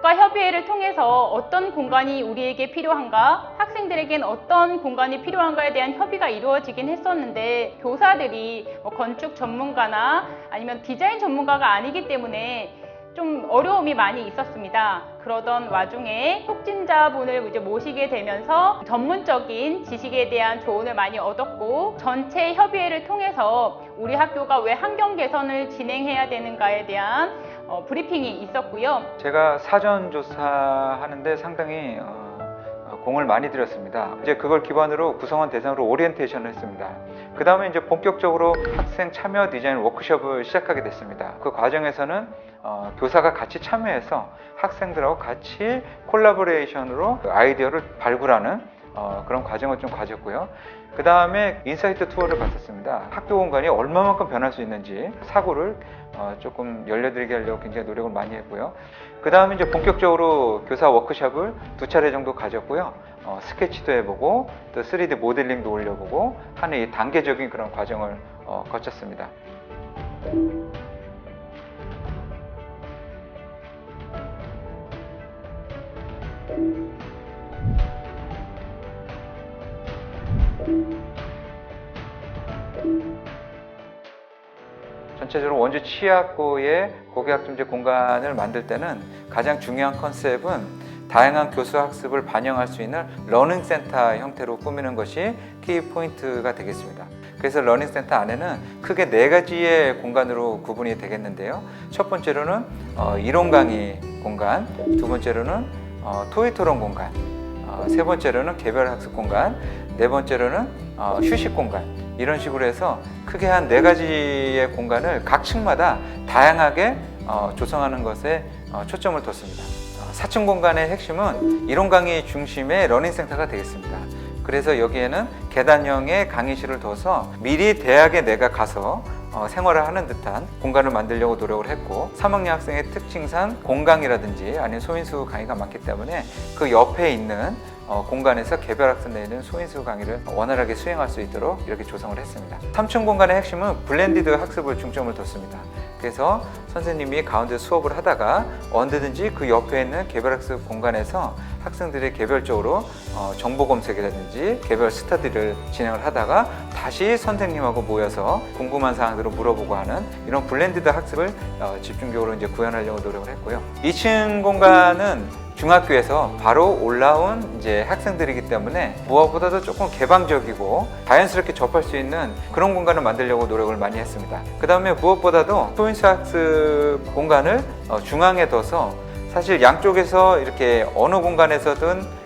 교과협의회를 통해서 어떤 공간이 우리에게 필요한가, 학생들에겐 어떤 공간이 필요한가에 대한 협의가 이루어지긴 했었는데 교사들이 건축 전문가나 아니면 디자인 전문가가 아니기 때문에 좀 어려움이 많이 있었습니다. 그러던 와중에 촉진자분을 이제 모시게 되면서 전문적인 지식에 대한 조언을 많이 얻었고, 전체 협의회를 통해서 우리 학교가 왜 환경 개선을 진행해야 되는가에 대한 브리핑이 있었고요. 제가 사전 조사하는데 상당히 공을 많이 들였습니다. 이제 그걸 기반으로 구성원 대상으로 오리엔테이션을 했습니다. 그 다음에 이제 본격적으로 학생 참여 디자인 워크숍을 시작하게 됐습니다. 그 과정에서는 교사가 같이 참여해서 학생들하고 같이 콜라보레이션으로 아이디어를 발굴하는 그런 과정을 좀 가졌고요. 그 다음에 인사이트 투어를 갔었습니다. 학교 공간이 얼마만큼 변할 수 있는지 사고를 조금 열려들게 하려고 굉장히 노력을 많이 했고요. 그 다음에 이제 본격적으로 교사 워크숍을 2차례 정도 가졌고요. 스케치도 해보고 또 3D 모델링도 올려보고 하는 이 단계적인 그런 과정을 거쳤습니다. 전체적으로 원주 치학고의 고교학점제 공간을 만들 때는 가장 중요한 컨셉은 다양한 교수 학습을 반영할 수 있는 러닝센터 형태로 꾸미는 것이 키포인트가 되겠습니다. 그래서 러닝센터 안에는 크게 4가지의 공간으로 구분이 되겠는데요. 첫 번째로는 이론 강의 공간, 두 번째로는 토의 토론 공간, 세 번째로는 개별 학습 공간, 네 번째로는 휴식 공간, 이런 식으로 해서 크게 한 4가지의 공간을 각 층마다 다양하게 조성하는 것에 초점을 뒀습니다. 4층 공간의 핵심은 이론 강의 중심의 러닝센터가 되겠습니다. 그래서 여기에는 계단형의 강의실을 둬서 미리 대학에 내가 가서 생활을 하는 듯한 공간을 만들려고 노력을 했고, 3학년 학생의 특징상 공강이라든지 아니면 소인수 강의가 많기 때문에 그 옆에 있는 공간에서 개별학습 내는 소인수 강의를 원활하게 수행할 수 있도록 이렇게 조성을 했습니다. 3층 공간의 핵심은 블렌디드 학습을 중점을 뒀습니다. 그래서 선생님이 가운데 수업을 하다가 언제든지 그 옆에 있는 개별학습 공간에서 학생들이 개별적으로 정보 검색이라든지 개별 스터디를 진행을 하다가 다시 선생님하고 모여서 궁금한 사항들을 물어보고 하는 이런 블렌디드 학습을 집중적으로 이제 구현하려고 노력을 했고요. 2층 공간은 중학교에서 바로 올라온 이제 학생들이기 때문에 무엇보다도 조금 개방적이고 자연스럽게 접할 수 있는 그런 공간을 만들려고 노력을 많이 했습니다. 그 다음에 무엇보다도 소인수 학습 공간을 중앙에 둬서 사실 양쪽에서 이렇게 어느 공간에서든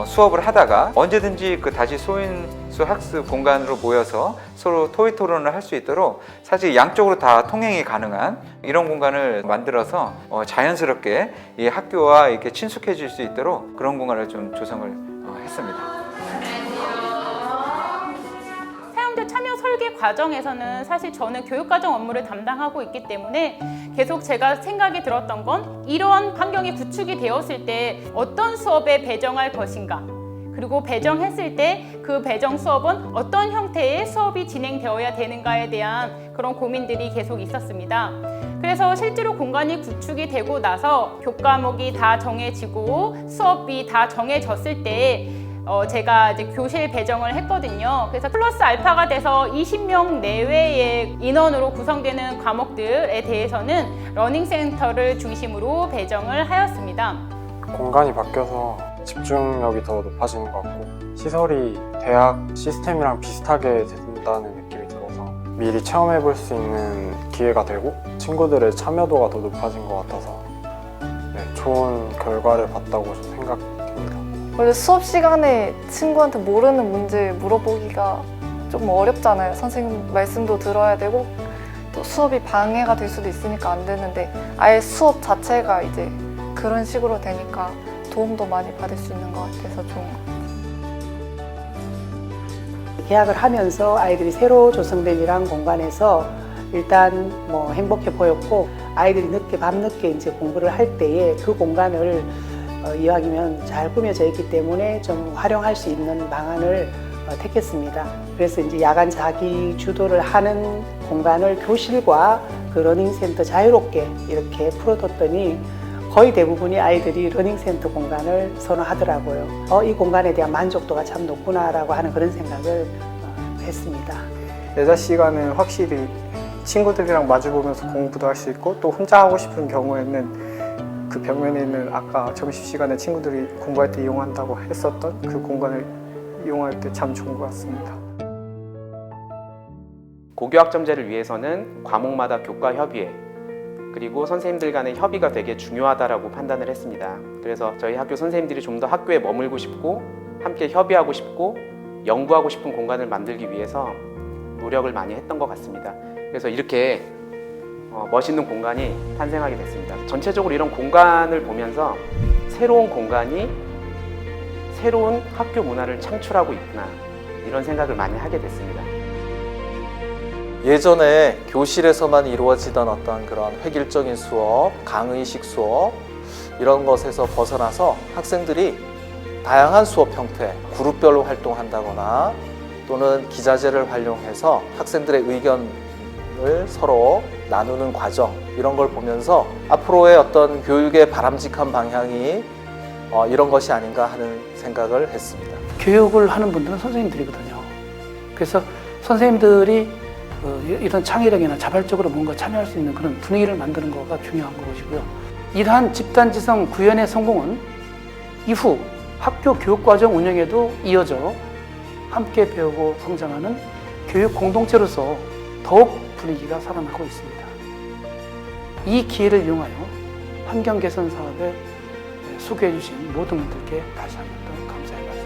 수업을 하다가 언제든지 다시 소인수 학습 공간으로 모여서 서로 토의 토론을 할 수 있도록 사실 양쪽으로 다 통행이 가능한 이런 공간을 만들어서 자연스럽게 이 학교와 이렇게 친숙해질 수 있도록 그런 공간을 좀 조성을 했습니다. 사용자 참여 설계 과정에서는 사실 저는 교육과정 업무를 담당하고 있기 때문에 계속 제가 생각이 들었던 건 이러한 환경이 구축이 되었을 때 어떤 수업에 배정할 것인가, 그리고 배정했을 때 그 배정 수업은 어떤 형태의 수업이 진행되어야 되는가에 대한 그런 고민들이 계속 있었습니다. 그래서 실제로 공간이 구축이 되고 나서 교과목이 다 정해지고 수업이 다 정해졌을 때 제가 이제 교실 배정을 했거든요. 그래서 플러스 알파가 돼서 20명 내외의 인원으로 구성되는 과목들에 대해서는 러닝센터를 중심으로 배정을 하였습니다. 공간이 바뀌어서 집중력이 더 높아지는 것 같고 시설이 대학 시스템이랑 비슷하게 된다는 느낌이 들어서 미리 체험해 볼 수 있는 기회가 되고 친구들의 참여도가 더 높아진 것 같아서 좋은 결과를 봤다고 생각합니다. 원래 수업 시간에 친구한테 모르는 문제 물어보기가 조금 어렵잖아요. 선생님 말씀도 들어야 되고 또 수업이 방해가 될 수도 있으니까 안 되는데 아예 수업 자체가 이제 그런 식으로 되니까 도움도 많이 받을 수 있는 것 같아서 좋은 것 같아요. 계약을 하면서 아이들이 새로 조성된 이러한 공간에서 일단 행복해 보였고, 아이들이 밤늦게 이제 공부를 할 때에 그 공간을 이왕이면 잘 꾸며져 있기 때문에 좀 활용할 수 있는 방안을 택했습니다. 그래서 이제 야간 자기 주도를 하는 공간을 교실과 그 러닝센터 자유롭게 이렇게 풀어뒀더니 거의 대부분이 아이들이 러닝센터 공간을 선호하더라고요. 이 공간에 대한 만족도가 참 높구나라고 하는 그런 생각을 했습니다. 여자 시간은 확실히 친구들이랑 마주보면서 공부도 할 수 있고 또 혼자 하고 싶은 경우에는 그 벽면에 있는 아까 점심시간에 친구들이 공부할 때 이용한다고 했었던 그 공간을 이용할 때 참 좋은 것 같습니다. 고교학점제를 위해서는 과목마다 교과 협의회 그리고 선생님들 간의 협의가 되게 중요하다라고 판단을 했습니다. 그래서 저희 학교 선생님들이 좀 더 학교에 머물고 싶고 함께 협의하고 싶고 연구하고 싶은 공간을 만들기 위해서 노력을 많이 했던 것 같습니다. 그래서 이렇게 멋있는 공간이 탄생하게 됐습니다. 전체적으로 이런 공간을 보면서 새로운 공간이 새로운 학교 문화를 창출하고 있구나 이런 생각을 많이 하게 됐습니다. 예전에 교실에서만 이루어지던 어떤 그런 획일적인 수업, 강의식 수업 이런 것에서 벗어나서 학생들이 다양한 수업 형태, 그룹별로 활동한다거나 또는 기자재를 활용해서 학생들의 의견을 서로 나누는 과정 이런 걸 보면서 앞으로의 어떤 교육의 바람직한 방향이 이런 것이 아닌가 하는 생각을 했습니다. 교육을 하는 분들은 선생님들이거든요. 그래서 선생님들이 이런 창의력이나 자발적으로 뭔가 참여할 수 있는 그런 분위기를 만드는 거가 중요한 것이고요. 이러한 집단지성 구현의 성공은 이후 학교 교육과정 운영에도 이어져 함께 배우고 성장하는 교육 공동체로서 더욱 분위기가 살아나고 있습니다. 이 기회를 이용하여 환경 개선 사업에 수고해 주신 모든 분들께 다시 한번 더 감사의 말씀